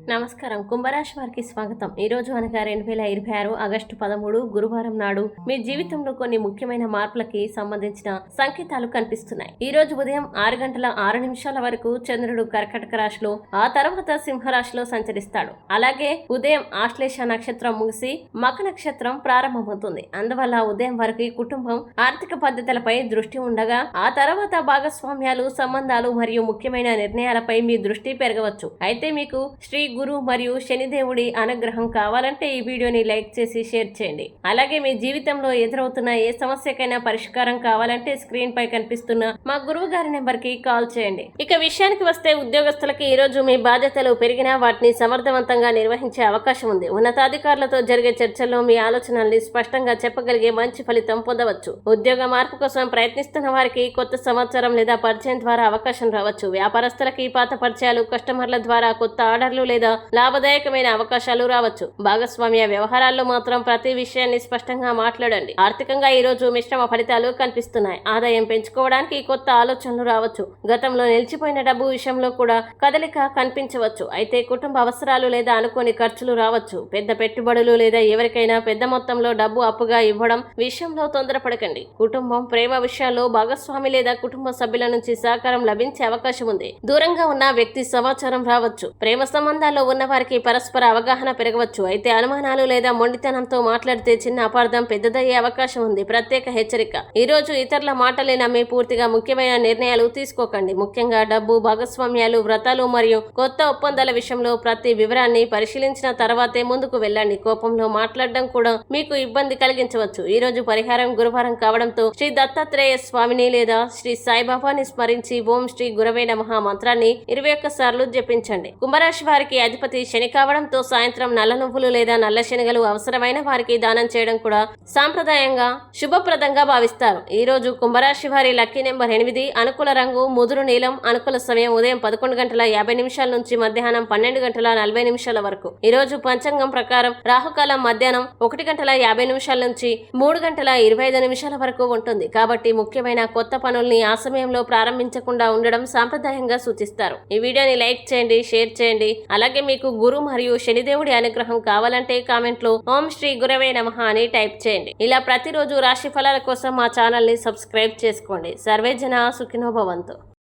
నమస్కారం. కుంభరాశి వారికి స్వాగతం. ఈ రోజు అనగా 2026 ఆగస్టు 13 గురువారం నాడు మీ జీవితంలో కొన్ని ముఖ్యమైన మార్పులకి సంబంధించిన సంకేతాలు కనిపిస్తున్నాయి. ఈ రోజు ఉదయం 6:06 వరకు చంద్రుడు కర్కాటక రాశిలో, ఆ తర్వాత సింహరాశిలో సంచరిస్తాడు. అలాగే ఉదయం ఆశ్లేష నక్షత్రం ముగిసి మఖ నక్షత్రం ప్రారంభమవుతుంది. అందువల్ల ఉదయం వరకు కుటుంబం, ఆర్థిక పద్ధతులపై దృష్టి ఉండగా, ఆ తర్వాత భాగస్వామ్యాలు, సంబంధాలు మరియు ముఖ్యమైన నిర్ణయాలపై మీ దృష్టి పెరగవచ్చు. అయితే మీకు శ్రీ గురు మరియు శనిదేవుడి అనుగ్రహం కావాలంటే ఈ వీడియోని లైక్ చేసి షేర్ చేయండి. అలాగే మీ జీవితంలో ఎదురవుతున్న ఏ సమస్యకైనా పరిష్కారం కావాలంటే స్క్రీన్ పై కనిపిస్తున్న మా గురువు గారి నెంబర్ కి కాల్ చేయండి. ఇక విషయానికి వస్తే, ఉద్యోగస్తులకి ఈ రోజు మీ బాధ్యతలు పెరిగినా వాటిని సమర్థవంతంగా నిర్వహించే అవకాశం ఉంది. ఉన్నతాధికారులతో జరిగే చర్చల్లో మీ ఆలోచనల్ని స్పష్టంగా చెప్పగలిగే మంచి ఫలితం పొందవచ్చు. ఉద్యోగ మార్పు కోసం ప్రయత్నిస్తున్న వారికి కొత్త సమాచారం లేదా పరిచయం ద్వారా అవకాశం రావచ్చు. వ్యాపారస్తులకి పాత పరిచయాలు, కస్టమర్ల ద్వారా కొత్త ఆర్డర్లు లేదా లాభదాయకమైన అవకాశాలు రావచ్చు. భాగస్వామ్య వ్యవహారాల్లో మాత్రం ప్రతి విషయాన్ని స్పష్టంగా మాట్లాడండి. ఆర్థికంగా ఈ రోజు మిశ్రమ ఫలితాలు కనిపిస్తున్నాయి. ఆదాయం పెంచుకోవడానికి కొత్త ఆలోచనలు రావచ్చు. గతంలో నిలిచిపోయిన డబ్బు విషయంలో కూడా కదలిక కనిపించవచ్చు. అయితే కుటుంబ అవసరాలు లేదా అనుకోని ఖర్చులు రావచ్చు. పెద్ద పెట్టుబడులు లేదా ఎవరికైనా పెద్ద మొత్తంలో డబ్బు అప్పుగా ఇవ్వడం విషయంలో తొందరపడకండి. కుటుంబం, ప్రేమ విషయాల్లో భాగస్వామి లేదా కుటుంబ సభ్యుల నుంచి సహకారం లభించే అవకాశం ఉంది. దూరంగా ఉన్న వ్యక్తి సమాచారం రావచ్చు. ప్రేమ సంబంధాల్లో ఉన్న వారికి పరస్పర అవగాహన పెరగవచ్చు. అయితే అనుమానాలు లేదా మొండితనంతో మాట్లాడితే చిన్న అపార్థం పెద్దదయ్యే అవకాశం ఉంది. ప్రత్యేక హెచ్చరిక: ఈ రోజు ఇతరుల మాటలే నమ్మి పూర్తిగా ముఖ్యమైన నిర్ణయాలు తీసుకోకండి. ముఖ్యంగా డబ్బు, భాగస్వామ్యాలు, వ్రతాలు మరియు కొత్త ఒప్పందాల విషయంలో ప్రతి వివరాన్ని పరిశీలించిన తర్వాతే ముందుకు వెళ్ళండి. కోపంలో మాట్లాడడం కూడా మీకు ఇబ్బంది కలిగించవచ్చు. ఈ రోజు పరిహారం గురువారం కావడంతో శ్రీ దత్తాత్రేయ స్వామిని లేదా శ్రీ సాయిబాబాని స్మరించి ఓం శ్రీ గురవే నమః మంత్రాన్ని 21 సార్లు జపించండి. కుంభరాశి వారికి అధిపతి శని కావడంతో సాయంత్రం నల్ల నువ్వులు లేదా నల్ల శనగలు అవసరమైన వారికి దానం చేయడం కూడా సాంప్రదాయంగా శుభప్రదంగా భావిస్తారు. ఈ రోజు కుంభరాశి వారి లక్కీ నెంబర్ 8, అనుకూల రంగు ముదురు నీలం, అనుకూల సమయం ఉదయం 11:50 నుంచి మధ్యాహ్నం 12:40 వరకు. ఈ రోజు పంచాంగం ప్రకారం రాహుకాలం మధ్యాహ్నం 1:50 నుంచి 3:25 వరకు ఉంటుంది. కాబట్టి ముఖ్యమైన కొత్త పనుల్ని ఆ సమయంలో ప్రారంభించకుండా ఉండడం సాంప్రదాయంగా సూచిస్తారు. ఈ వీడియోని లైక్ చేయండి, షేర్ చేయండి. అలాగే మీకు గురు మరియు శనిదేవుడి అనుగ్రహం కావాలంటే కామెంట్ లో ఓం శ్రీ గురవే నమః అని టైప్ చేయండి. ఇలా ప్రతిరోజు రాశి ఫలాల కోసం మా ఛానల్ ని సబ్స్క్రైబ్ చేసుకోండి. సర్వే జన సుఖినో భవంతు.